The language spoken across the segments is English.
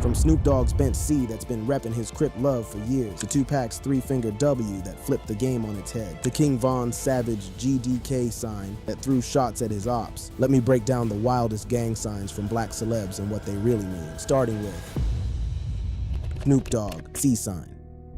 From Snoop Dogg's bent C that's been repping his Crip love for years, to Tupac's three-finger W that flipped the game on its head, to King Von's savage GDK sign that threw shots at his ops, let me break down the wildest gang signs from black celebs and what they really mean, starting with Snoop Dogg, C sign.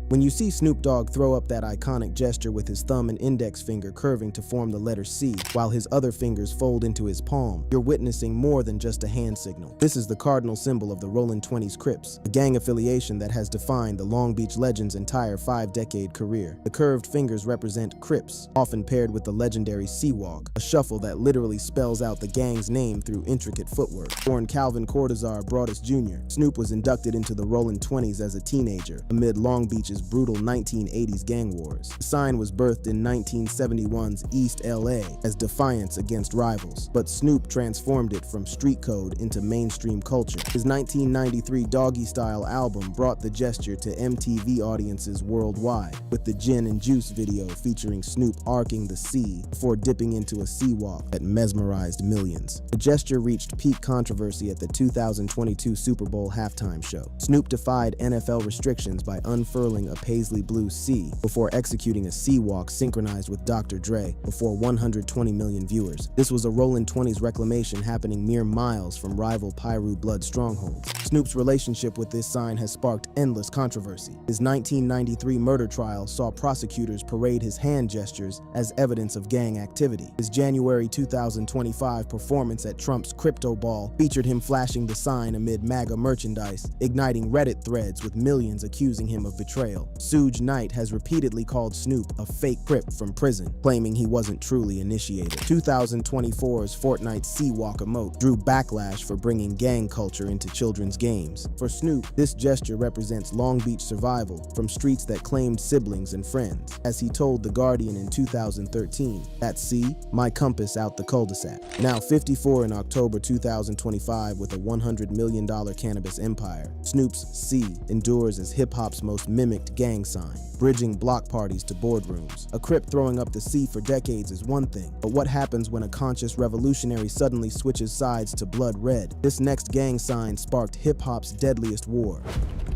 When you see Snoop Dogg throw up that iconic gesture with his thumb and index finger curving to form the letter C, while his other fingers fold into his palm, you're witnessing more than just a hand signal. This is the cardinal symbol of the Rollin' 20s Crips, a gang affiliation that has defined the Long Beach Legend's entire 5-decade career. The curved fingers represent Crips, often paired with the legendary C-Walk, a shuffle that literally spells out the gang's name through intricate footwork. Born Calvin Cortazar Broadus Jr., Snoop was inducted into the Rollin' 20s as a teenager, amid Long Beach's brutal 1980s gang wars. The sign was birthed in 1971's East LA as defiance against rivals, but Snoop transformed it from street code into mainstream culture. His 1993 Doggy Style album brought the gesture to MTV audiences worldwide, with the Gin and Juice video featuring Snoop arcing the C before dipping into a C-Walk that mesmerized millions. The gesture reached peak controversy at the 2022 Super Bowl halftime show. Snoop defied NFL restrictions by unfurling a paisley blue C before executing a C-Walk synchronized with Dr. Dre before 120 million viewers. This was a Rollin' 20s reclamation happening mere miles from rival Piru blood strongholds. Snoop's relationship with this sign has sparked endless controversy. His 1993 murder trial saw prosecutors parade his hand gestures as evidence of gang activity. His January 2025 performance at Trump's Crypto Ball featured him flashing the sign amid MAGA merchandise, igniting Reddit threads with millions accusing him of betrayal. Suge Knight has repeatedly called Snoop a fake Crip from prison, claiming he wasn't truly initiated. 2024's Fortnite C-Walk emote drew backlash for bringing gang culture into children's games. For Snoop, this gesture represents Long Beach survival from streets that claimed siblings and friends. As he told The Guardian in 2013, "That C, my compass out the cul-de-sac." Now 54 in October 2025 with a $100 million cannabis empire, Snoop's C endures as hip-hop's most mimicked gang sign, bridging block parties to boardrooms. A Crip throwing up the C for decades is one thing, but what happens when a conscious revolutionary suddenly switches sides to blood red? This next gang sign sparked hip-hop's deadliest war.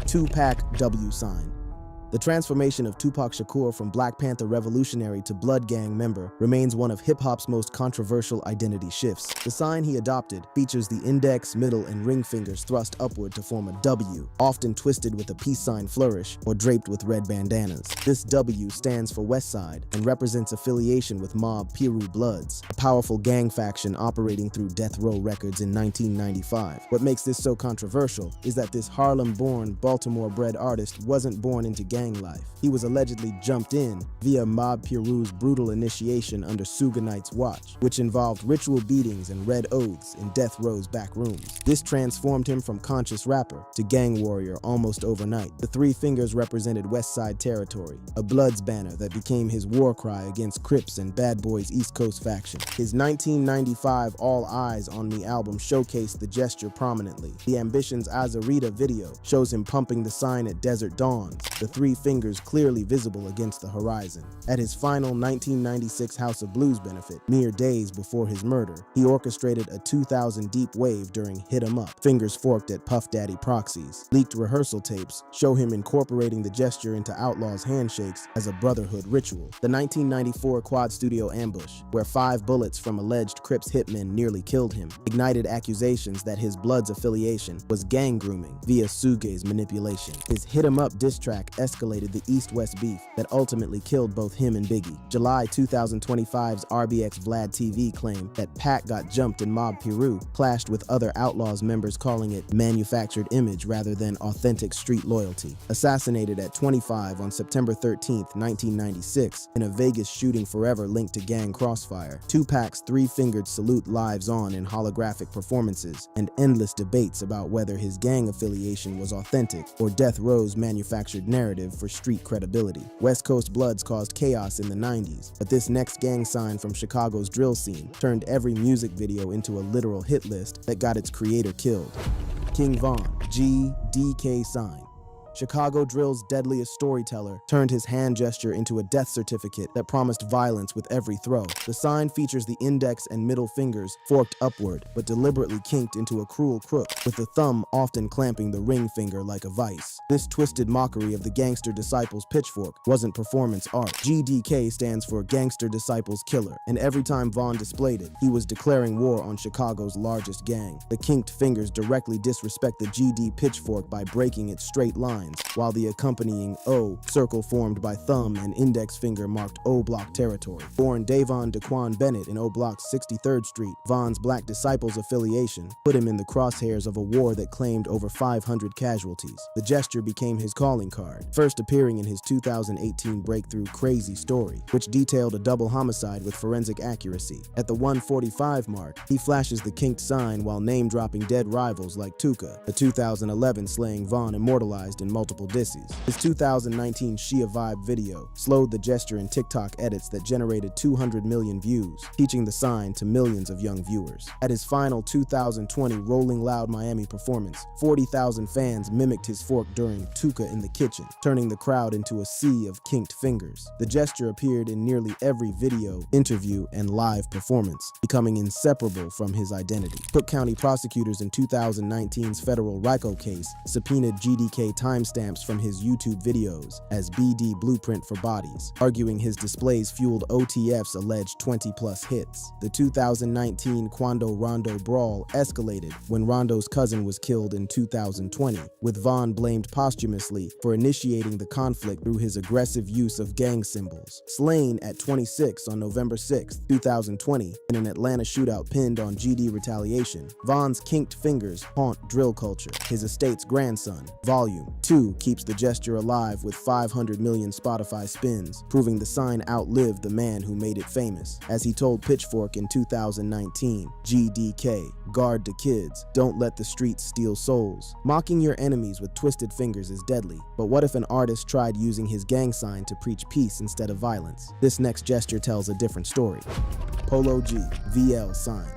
Tupac W sign. The transformation of Tupac Shakur from Black Panther revolutionary to Blood Gang member remains one of hip-hop's most controversial identity shifts. The sign he adopted features the index, middle, and ring fingers thrust upward to form a W, often twisted with a peace sign flourish or draped with red bandanas. This W stands for West Side and represents affiliation with mob Piru Bloods, a powerful gang faction operating through Death Row Records in 1995. What makes this so controversial is that this Harlem-born, Baltimore-bred artist wasn't born into gang life. He was allegedly jumped in via Mob Piru's brutal initiation under Suge Knight's watch, which involved ritual beatings and read oaths in Death Row's back rooms. This transformed him from conscious rapper to gang warrior almost overnight. The three fingers represented West Side territory, a Bloods banner that became his war cry against Crips and Bad Boys East Coast faction. His 1995 All Eyes on Me album showcased the gesture prominently. The Ambition's Azarita video shows him pumping the sign at Desert Dawns, the three fingers clearly visible against the horizon. At his final 1996 House of Blues benefit, mere days before his murder, he orchestrated a 2,000 deep wave during Hit 'Em Up, fingers forked at Puff Daddy proxies. Leaked rehearsal tapes show him incorporating the gesture into Outlaw's handshakes as a brotherhood ritual. The 1994 Quad Studio ambush, where 5 bullets from alleged Crips hitmen nearly killed him, ignited accusations that his Bloods affiliation was gang grooming via Suge's manipulation. His Hit 'Em Up diss track escalated the East-West beef that ultimately killed both him and Biggie. July 2025's RBX Vlad TV claimed that Pac got jumped in Mob Piru clashed with other Outlaws members calling it manufactured image rather than authentic street loyalty. Assassinated at 25 on September 13, 1996, in a Vegas shooting forever linked to gang crossfire, Tupac's three-fingered salute lives on in holographic performances and endless debates about whether his gang affiliation was authentic or Death Row's manufactured narrative for street credibility. West Coast Bloods caused chaos in the 90s, but this next gang sign from Chicago's drill scene turned every music video into a literal hit list that got its creator killed. King Von, GDK sign. Chicago Drill's deadliest storyteller turned his hand gesture into a death certificate that promised violence with every throw. The sign features the index and middle fingers forked upward, but deliberately kinked into a cruel crook, with the thumb often clamping the ring finger like a vice. This twisted mockery of the gangster disciples' pitchfork wasn't performance art. GDK stands for Gangster Disciples Killer, and every time Vaughn displayed it, he was declaring war on Chicago's largest gang. The kinked fingers directly disrespect the GD pitchfork by breaking its straight lines, while the accompanying O circle formed by thumb and index finger marked O Block territory. Born Davon Daquan Bennett in O Block's 63rd Street, Vaughn's Black Disciples affiliation put him in the crosshairs of a war that claimed over 500 casualties. The gesture became his calling card, first appearing in his 2018 breakthrough Crazy Story, which detailed a double homicide with forensic accuracy. At the 145 mark, he flashes the kinked sign while name-dropping dead rivals like Tuka, the 2011 slaying Vaughn immortalized in multiple disses. His 2019 Shia Vibe video slowed the gesture in TikTok edits that generated 200 million views, teaching the sign to millions of young viewers. At his final 2020 Rolling Loud Miami performance, 40,000 fans mimicked his fork during Tuka in the Kitchen, turning the crowd into a sea of kinked fingers. The gesture appeared in nearly every video, interview, and live performance, becoming inseparable from his identity. Cook County prosecutors in 2019's federal RICO case subpoenaed GDK timestamps from his YouTube videos as BD Blueprint for Bodies, arguing his displays fueled OTF's alleged 20-plus hits. The 2019 Quando Rondo brawl escalated when Rondo's cousin was killed in 2020, with Vaughn blamed posthumously for initiating the conflict through his aggressive use of gang symbols. Slain at 26 on November 6, 2020, in an Atlanta shootout pinned on GD retaliation, Vaughn's kinked fingers haunt drill culture. His estate's grandson, Volume 2, keeps the gesture alive with 500 million Spotify spins, proving the sign outlived the man who made it famous. As he told Pitchfork in 2019, GDK, guard the kids, don't let the streets steal souls. Mocking your enemies with twisted fingers is deadly, but what if an artist tried using his gang sign to preach peace instead of violence? This next gesture tells a different story. Polo G, VL sign.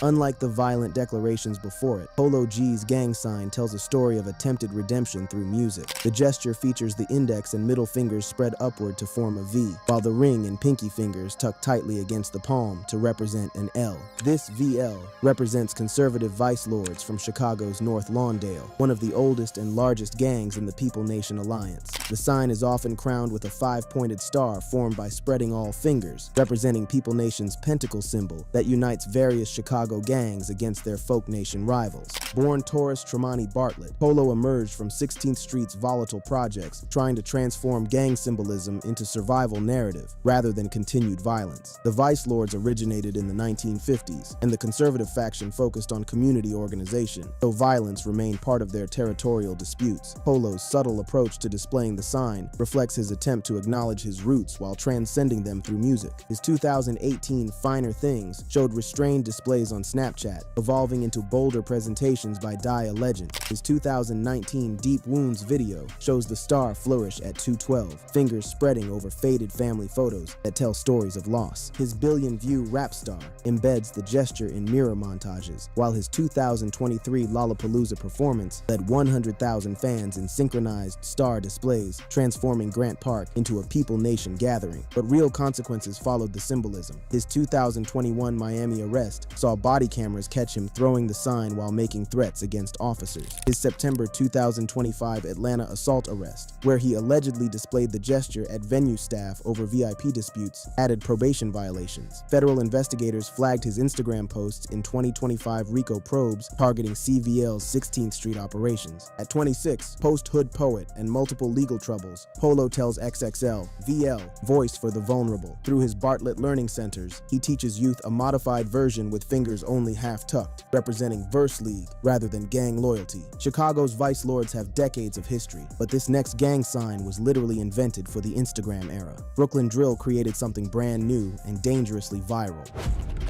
Unlike the violent declarations before it, Polo G's gang sign tells a story of attempted redemption through music. The gesture features the index and middle fingers spread upward to form a V, while the ring and pinky fingers tuck tightly against the palm to represent an L. This VL represents conservative vice lords from Chicago's North Lawndale, one of the oldest and largest gangs in the People Nation Alliance. The sign is often crowned with a 5-pointed star formed by spreading all fingers, representing People Nation's pentacle symbol that unites various Chicago gangs against their folk nation rivals. Born Taurus Tremonti Bartlett, Polo emerged from 16th Street's volatile projects, trying to transform gang symbolism into survival narrative rather than continued violence. The Vice Lords originated in the 1950s, and the conservative faction focused on community organization, though violence remained part of their territorial disputes. Polo's subtle approach to displaying the sign reflects his attempt to acknowledge his roots while transcending them through music. His 2018 Finer Things showed restrained displays on Snapchat, evolving into bolder presentations by Die a Legend. His 2019 Deep Wounds video shows the star flourish at 212, fingers spreading over faded family photos that tell stories of loss. His billion-view rap star embeds the gesture in mirror montages, while his 2023 Lollapalooza performance led 100,000 fans in synchronized star displays, transforming Grant Park into a People Nation gathering. But real consequences followed the symbolism. His 2021 Miami arrest saw body cameras catch him throwing the sign while making threats against officers. His September 2025 Atlanta assault arrest, where he allegedly displayed the gesture at venue staff over VIP disputes, added probation violations. Federal investigators flagged his Instagram posts in 2025 RICO probes targeting CVL's 16th Street operations. At 26, post-hood poet and multiple legal troubles, Polo tells XXL, VL, voice for the vulnerable. Through his Bartlett Learning Centers, he teaches youth a modified version with fingers only half tucked, representing verse league rather than gang loyalty. Chicago's Vice Lords have decades of history, but this next gang sign was literally invented for the Instagram era. Brooklyn Drill created something brand new and dangerously viral.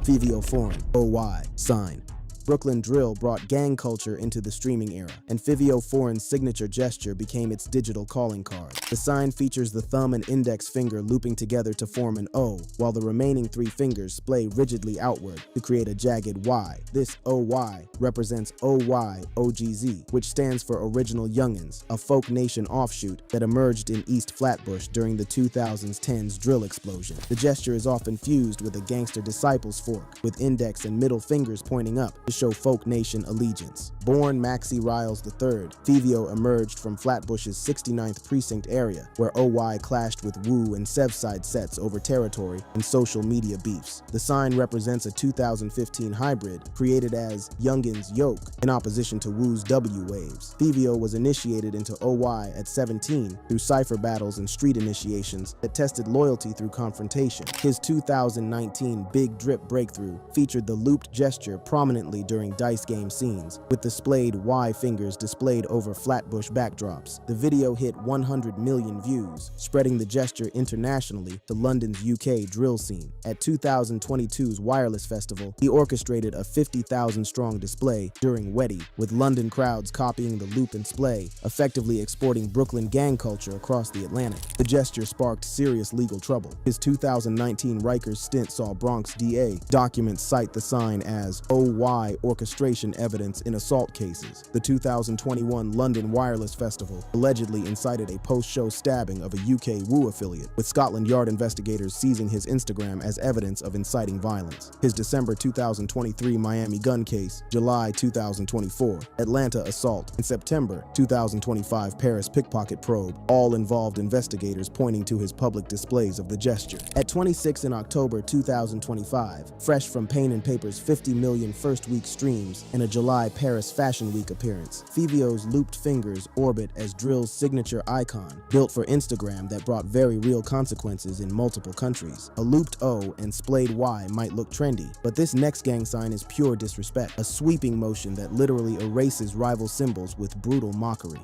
Fivio Foreign, OY, sign. Brooklyn drill brought gang culture into the streaming era, and Fivio Foreign's signature gesture became its digital calling card. The sign features the thumb and index finger looping together to form an O, while the remaining three fingers splay rigidly outward to create a jagged Y. This OY represents OYOGZ, which stands for Original Youngins, a folk nation offshoot that emerged in East Flatbush during the 2010s drill explosion. The gesture is often fused with a gangster disciples fork, with index and middle fingers pointing up to show folk nation allegiance. Born Maxie Riles III, Fivio emerged from Flatbush's 69th precinct area, where OY clashed with Wu and Sevside sets over territory and social media beefs. The sign represents a 2015 hybrid created as Youngins Yoke in opposition to Wu's W Waves. Fivio was initiated into OY at 17 through cipher battles and street initiations that tested loyalty through confrontation. His 2019 Big Drip breakthrough featured the looped gesture prominently during dice game scenes, with the splayed Y fingers displayed over Flatbush backdrops. The video hit 100 million views, spreading the gesture internationally to London's UK drill scene. At 2022's Wireless Festival, he orchestrated a 50,000-strong display during Weddy, with London crowds copying the loop and splay, effectively exporting Brooklyn gang culture across the Atlantic. The gesture sparked serious legal trouble. His 2019 Rikers stint saw Bronx DA documents cite the sign as OY orchestration evidence in assault cases. The 2021 London Wireless Festival allegedly incited a post-show stabbing of a UK Wu affiliate, with Scotland Yard investigators seizing his Instagram as evidence of inciting violence. His December 2023 Miami gun case, July 2024, Atlanta assault, and September 2025 Paris pickpocket probe all involved investigators pointing to his public displays of the gesture. At 26 in October 2025, fresh from Pain and Paper's 50 million first-week streams and a July Paris Fashion Week appearance, Fivio's looped fingers orbit as Drill's signature icon, built for Instagram that brought very real consequences in multiple countries. A looped O and splayed Y might look trendy, but this next gang sign is pure disrespect, a sweeping motion that literally erases rival symbols with brutal mockery.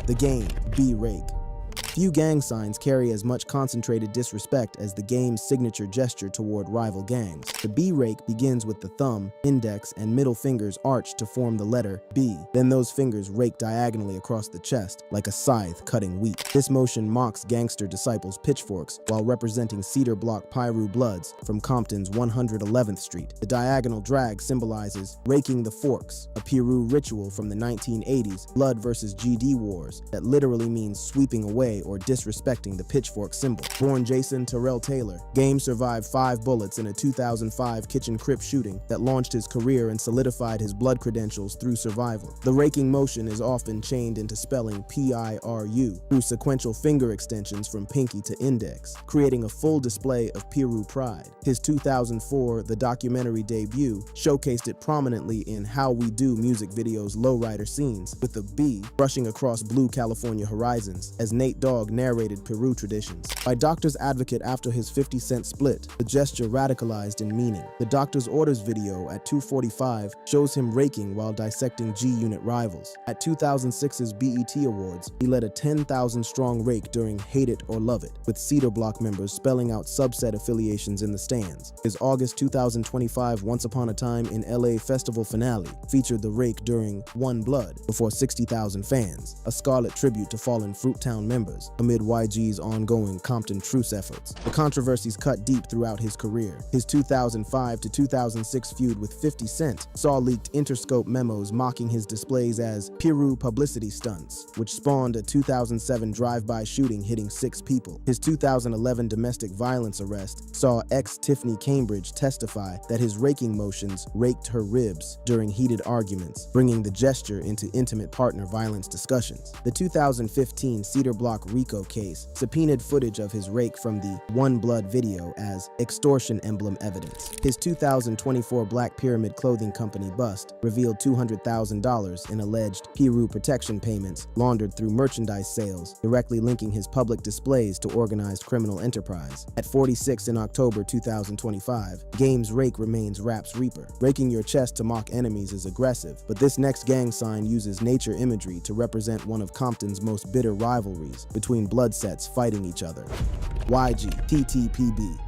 The game, B-Rake. Few gang signs carry as much concentrated disrespect as the game's signature gesture toward rival gangs. The B-Rake begins with the thumb, index, and middle fingers arched to form the letter B. Then those fingers rake diagonally across the chest, like a scythe cutting wheat. This motion mocks gangster disciples' pitchforks while representing Cedar Block Piru Bloods from Compton's 111th Street. The diagonal drag symbolizes raking the forks, a Piru ritual from the 1980s Blood vs. GD wars that literally means sweeping away or disrespecting the pitchfork symbol. Born Jason Terrell Taylor, Game survived 5 bullets in a 2005 kitchen crip shooting that launched his career and solidified his blood credentials through survival. The raking motion is often chained into spelling PIRU through sequential finger extensions from pinky to index, creating a full display of Piru pride. His 2004 The Documentary debut showcased it prominently in How We Do music video's lowrider scenes, with the B brushing across blue California horizons as Nate Dogg narrated Piru traditions. By Doctor's Advocate after his 50 Cent split, the gesture radicalized in meaning. The Doctor's Orders video at 2:45 shows him raking while dissecting G-Unit rivals. At 2006's BET Awards, he led a 10,000-strong rake during Hate It or Love It, with Cedar Block members spelling out subset affiliations in the stands. His August 2025 Once Upon a Time in LA festival finale featured the rake during One Blood before 60,000 fans, a scarlet tribute to fallen Fruittown members amid YG's ongoing Compton truce efforts. The controversies cut deep throughout his career. His 2005 to 2006 feud with 50 Cent saw leaked Interscope memos mocking his displays as Piru publicity stunts, which spawned a 2007 drive-by shooting hitting 6 people. His 2011 domestic violence arrest saw ex-Tiffany Cambridge testify that his raking motions raked her ribs during heated arguments, bringing the gesture into intimate partner violence discussions. The 2015 Cedar Block RICO case subpoenaed footage of his rake from the One Blood video as extortion emblem evidence. His 2024 Black Pyramid Clothing Company bust revealed $200,000 in alleged Piru protection payments laundered through merchandise sales, directly linking his public displays to organized criminal enterprise. At 46 in October 2025, Game's rake remains rap's reaper. Raking your chest to mock enemies is aggressive, but this next gang sign uses nature imagery to represent one of Compton's most bitter rivalries between blood sets fighting each other. YG, TTPB.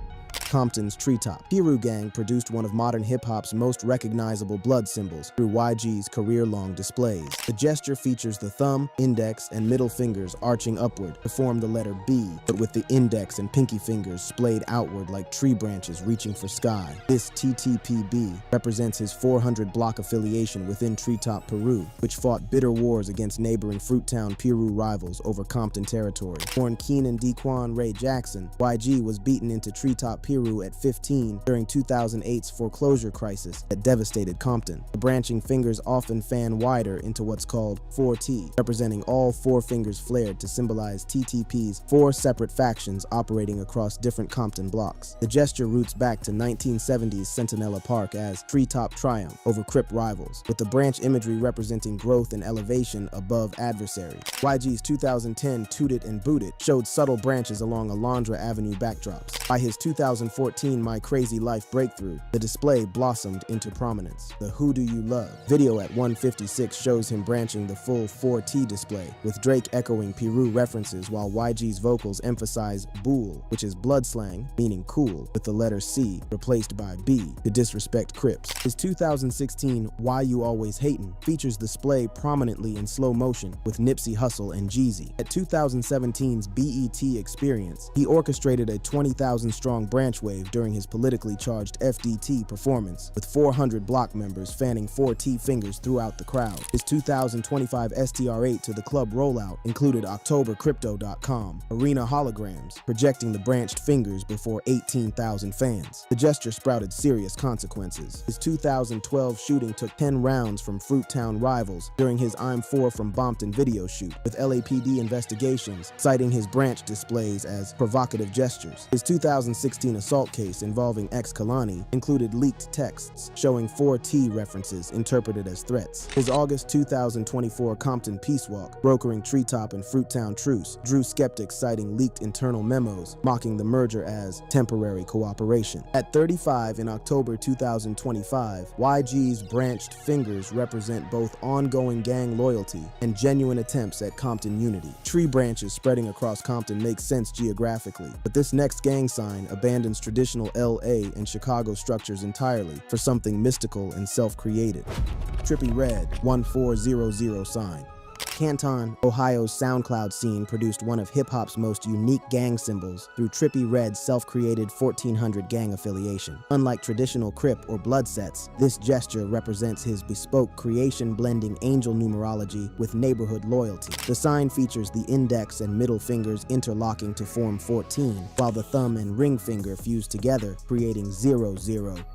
Compton's Treetop. Piru Gang produced one of modern hip-hop's most recognizable blood symbols through YG's career-long displays. The gesture features the thumb, index, and middle fingers arching upward to form the letter B, but with the index and pinky fingers splayed outward like tree branches reaching for sky. This TTPB represents his 400-block affiliation within Treetop Peru, which fought bitter wars against neighboring Fruittown Piru rivals over Compton territory. Born Keenan Dequan Ray Jackson, YG was beaten into Treetop Piru at 15 during 2008's foreclosure crisis that devastated Compton. The branching fingers often fan wider into what's called 4T, representing all four fingers flared to symbolize TTP's four separate factions operating across different Compton blocks. The gesture roots back to 1970s Centinela Park as Treetop Triumph over Crip rivals, with the branch imagery representing growth and elevation above adversaries. YG's 2010 Toot It and Boot It showed subtle branches along Alondra Avenue backdrops. By his 2014 My Crazy Life breakthrough, the display blossomed into prominence. The Who Do You Love video at 156 shows him branching the full 4T display, with Drake echoing Piru references while YG's vocals emphasize Bool, which is blood slang meaning cool, with the letter C replaced by B to disrespect Crips. His 2016 Why You Always Hatin' features the display prominently in slow motion with Nipsey Hussle and Jeezy. At 2017's BET Experience, he orchestrated a 20,000-strong branch wave during his politically charged FDT performance, with 400 block members fanning 4T fingers throughout the crowd. His 2025 STR8 to the club rollout included OctoberCrypto.com arena holograms projecting the branched fingers before 18,000 fans. The gesture sprouted serious consequences. His 2012 shooting took 10 rounds from Fruittown rivals during his I'm 4 from Bompton video shoot, with LAPD investigations citing his branch displays as provocative gestures. His 2016 assault case involving ex-Kalani included leaked texts showing 4T references interpreted as threats. His August 2024 Compton Peace Walk, brokering Treetop and Fruittown truce, drew skeptics citing leaked internal memos mocking the merger as temporary cooperation. At 35 in October 2025, YG's branched fingers represent both ongoing gang loyalty and genuine attempts at Compton unity. Tree branches spreading across Compton make sense geographically, but this next gang sign abandons traditional LA and Chicago structures entirely for something mystical and self-created. Trippie Redd 1400 sign. Canton, Ohio's SoundCloud scene produced one of hip-hop's most unique gang symbols through Trippie Redd's self-created 1400 gang affiliation. Unlike traditional Crip or blood sets, this gesture represents his bespoke creation blending angel numerology with neighborhood loyalty. The sign features the index and middle fingers interlocking to form 14, while the thumb and ring finger fuse together, creating 00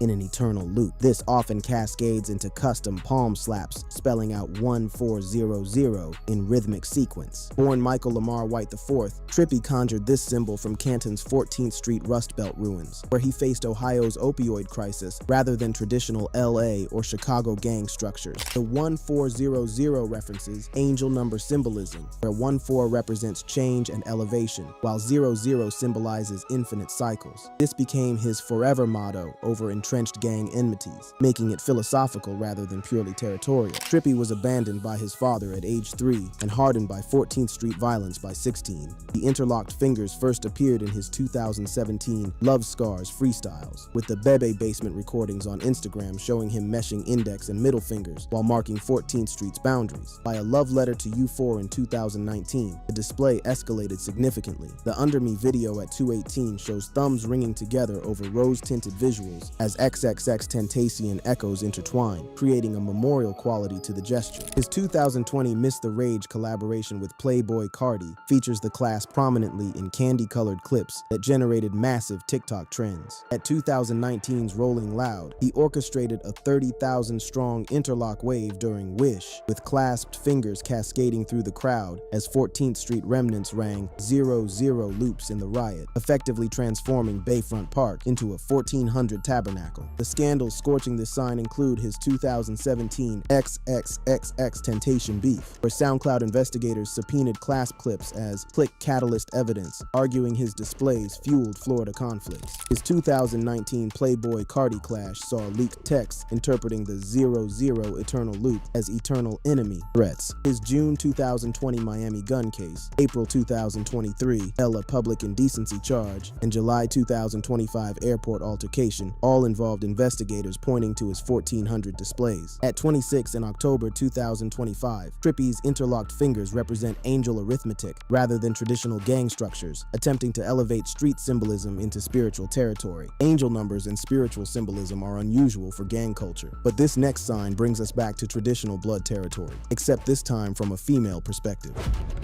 in an eternal loop. This often cascades into custom palm slaps, spelling out 1400 in rhythmic sequence. Born Michael Lamar White IV, Trippie conjured this symbol from Canton's 14th Street Rust Belt ruins, where he faced Ohio's opioid crisis rather than traditional LA or Chicago gang structures. The 1400 references angel number symbolism, where 14 represents change and elevation, while 00 symbolizes infinite cycles. This became his forever motto over entrenched gang enmities, making it philosophical rather than purely territorial. Trippie was abandoned by his father at age 3 and hardened by 14th Street violence by 16. The interlocked fingers first appeared in his 2017 Love Scars freestyles, with the Bebe Basement recordings on Instagram showing him meshing index and middle fingers while marking 14th Street's boundaries. By a love letter to U4 in 2019, the display escalated significantly. The Under Me video at 218 shows thumbs ringing together over rose-tinted visuals as XXXTentacion echoes intertwine, creating a memorial quality to the gesture. His 2020 Miss the Rage collaboration with Playboy Cardi features the class prominently in candy-colored clips that generated massive TikTok trends. At 2019's Rolling Loud, he orchestrated a 30,000-strong interlock wave during Wish, with clasped fingers cascading through the crowd as 14th Street remnants rang 00 loops in the riot, effectively transforming Bayfront Park into a 1400 tabernacle. The scandals scorching this sign include his 2017 XXXTentacion beef, where SoundCloud investigators subpoenaed clasp clips as click catalyst evidence, arguing his displays fueled Florida conflicts. His 2019 Playboy Cardi clash saw leaked texts interpreting the 0-0 eternal loop as eternal enemy threats. His June 2020 Miami gun case, April 2023 Ella public indecency charge, and July 2025 airport altercation all involved investigators pointing to his 1,400 displays. At 26 in October 2025, Trippie's interlocked fingers represent angel arithmetic rather than traditional gang structures, attempting to elevate street symbolism into spiritual territory. Angel numbers and spiritual symbolism are unusual for gang culture, but this next sign brings us back to traditional blood territory, except this time from a female perspective.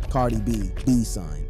Cardi B, B sign.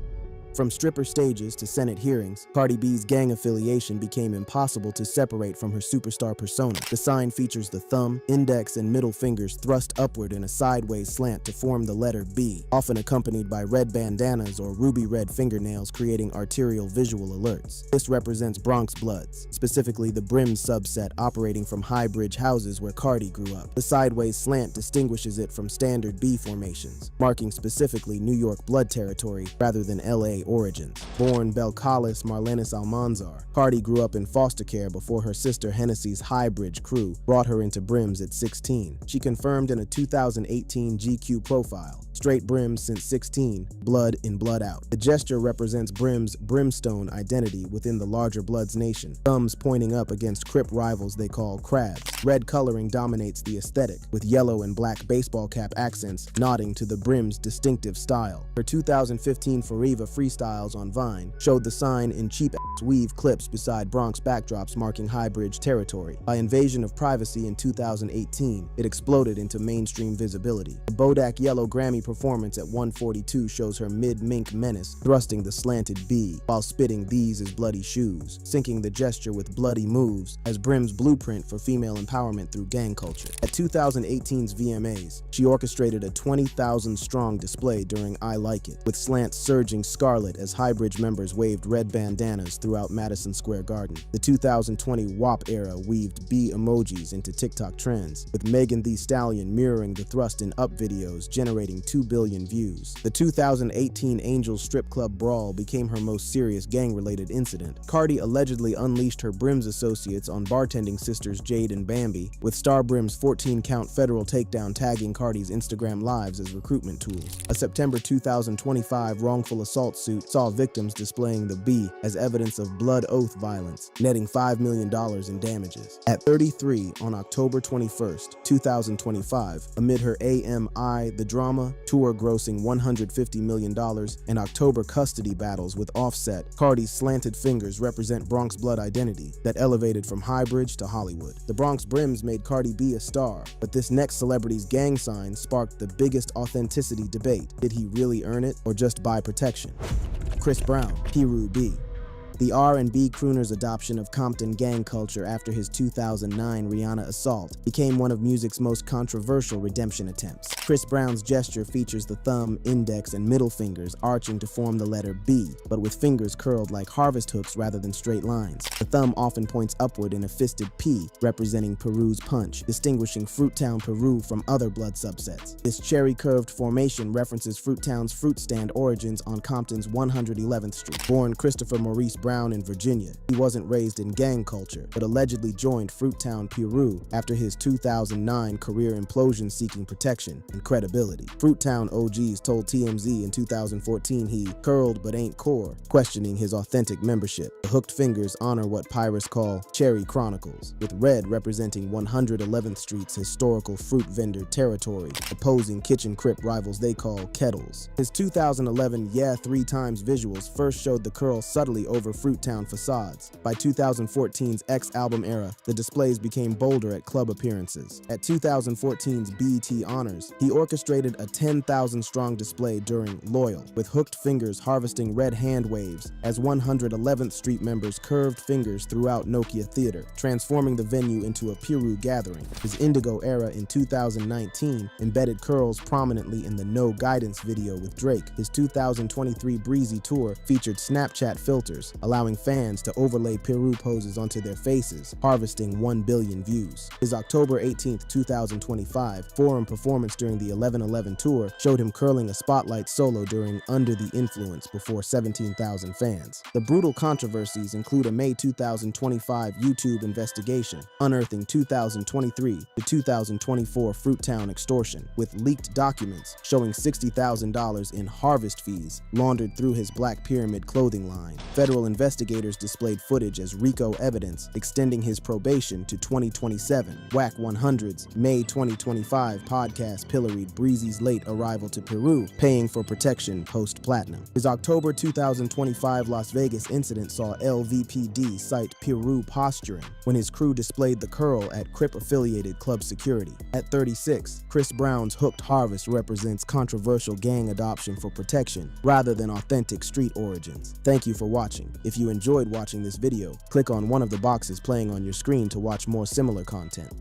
From stripper stages to Senate hearings, Cardi B's gang affiliation became impossible to separate from her superstar persona. The sign features the thumb, index, and middle fingers thrust upward in a sideways slant to form the letter B, often accompanied by red bandanas or ruby red fingernails creating arterial visual alerts. This represents Bronx Bloods, specifically the Brims subset operating from high bridge houses where Cardi grew up. The sideways slant distinguishes it from standard B formations, marking specifically New York blood territory rather than LA origins. Born Belcalis Marlenis Almanzar, Cardi grew up in foster care before her sister Hennessy's Highbridge crew brought her into Brims at 16. She confirmed in a 2018 GQ profile, "Straight Brims since 16, blood in, blood out." The gesture represents Brim's brimstone identity within the larger Bloods nation, thumbs pointing up against Crip rivals they call crabs. Red coloring dominates the aesthetic, with yellow and black baseball cap accents nodding to the Brim's distinctive style. Her 2015 Fariva freestyles on Vine showed the sign in cheap-ass weave clips beside Bronx backdrops marking high bridge territory. By invasion of privacy in 2018, it exploded into mainstream visibility. The Bodak Yellow Grammy performance at 142 shows her mid-mink menace thrusting the slanted B while spitting "These is bloody shoes," syncing the gesture with bloody moves as Brim's blueprint for female empowerment through gang culture. At 2018's VMAs, she orchestrated a 20,000-strong display during I Like It, with slants surging scarlet as Highbridge members waved red bandanas throughout Madison Square Garden. The 2020 WAP era weaved B emojis into TikTok trends, with Megan Thee Stallion mirroring the thrust in Up videos generating 2 billion views. The 2018 Angels strip club brawl became her most serious gang-related incident. Cardi allegedly unleashed her Brims associates on bartending sisters Jade and Bambi, with Star Brim's 14-count federal takedown tagging Cardi's Instagram lives as recruitment tools. A September 2025 wrongful assault suit saw victims displaying the B as evidence of blood oath violence, netting $5 million in damages. At 33 on October 21st, 2025, amid her AMI The Drama tour grossing $150 million and October custody battles with Offset, Cardi's slanted fingers represent Bronx blood identity that elevated from Highbridge to Hollywood. The Bronx Brims made Cardi B a star, but this next celebrity's gang sign sparked the biggest authenticity debate. Did he really earn it or just buy protection? Chris Brown, Piru B. The R&B crooner's adoption of Compton gang culture after his 2009 Rihanna assault became one of music's most controversial redemption attempts. Chris Brown's gesture features the thumb, index, and middle fingers arching to form the letter B, but with fingers curled like harvest hooks rather than straight lines. The thumb often points upward in a fisted P, representing Peru's punch, distinguishing Fruittown, Peru from other blood subsets. This cherry-curved formation references Fruittown's fruit stand origins on Compton's 111th Street. Born Christopher Maurice Brown in Virginia, he wasn't raised in gang culture, but allegedly joined Fruittown, Peru after his 2009 career implosion seeking protection and credibility. Fruittown OGs told TMZ in 2014 he curled but ain't core, questioning his authentic membership. The hooked fingers honor what pirates call Cherry Chronicles, with red representing 111th Street's historical fruit vendor territory, opposing kitchen crip rivals they call Kettles. His 2011 Yeah 3 Times visuals first showed the curl subtly over Fruittown facades. By 2014's X album era, the displays became bolder at club appearances. At 2014's BET Honors, he orchestrated a 10,000-strong display during Loyal, with hooked fingers harvesting red hand waves as 111th Street members curved fingers throughout Nokia Theater, transforming the venue into a Piru gathering. His Indigo era in 2019 embedded curls prominently in the No Guidance video with Drake. His 2023 Breezy tour featured Snapchat filters, allowing fans to overlay Peru poses onto their faces, harvesting 1 billion views. His October 18, 2025 Forum performance during the 11/11 tour showed him curling a spotlight solo during Under the Influence before 17,000 fans. The brutal controversies include a May 2025 YouTube investigation unearthing 2023 to 2024 Fruittown extortion, with leaked documents showing $60,000 in harvest fees laundered through his Black Pyramid clothing line. Federal investigators displayed footage as RICO evidence, extending his probation to 2027. Whack 100's May 2025 podcast pilloried Breezy's late arrival to Peru, paying for protection post-platinum. His October 2025 Las Vegas incident saw LVPD cite Peru posturing when his crew displayed the curl at Crip-affiliated club security. At 36, Chris Brown's Hooked Harvest represents controversial gang adoption for protection rather than authentic street origins. Thank you for watching. If you enjoyed watching this video, click on one of the boxes playing on your screen to watch more similar content.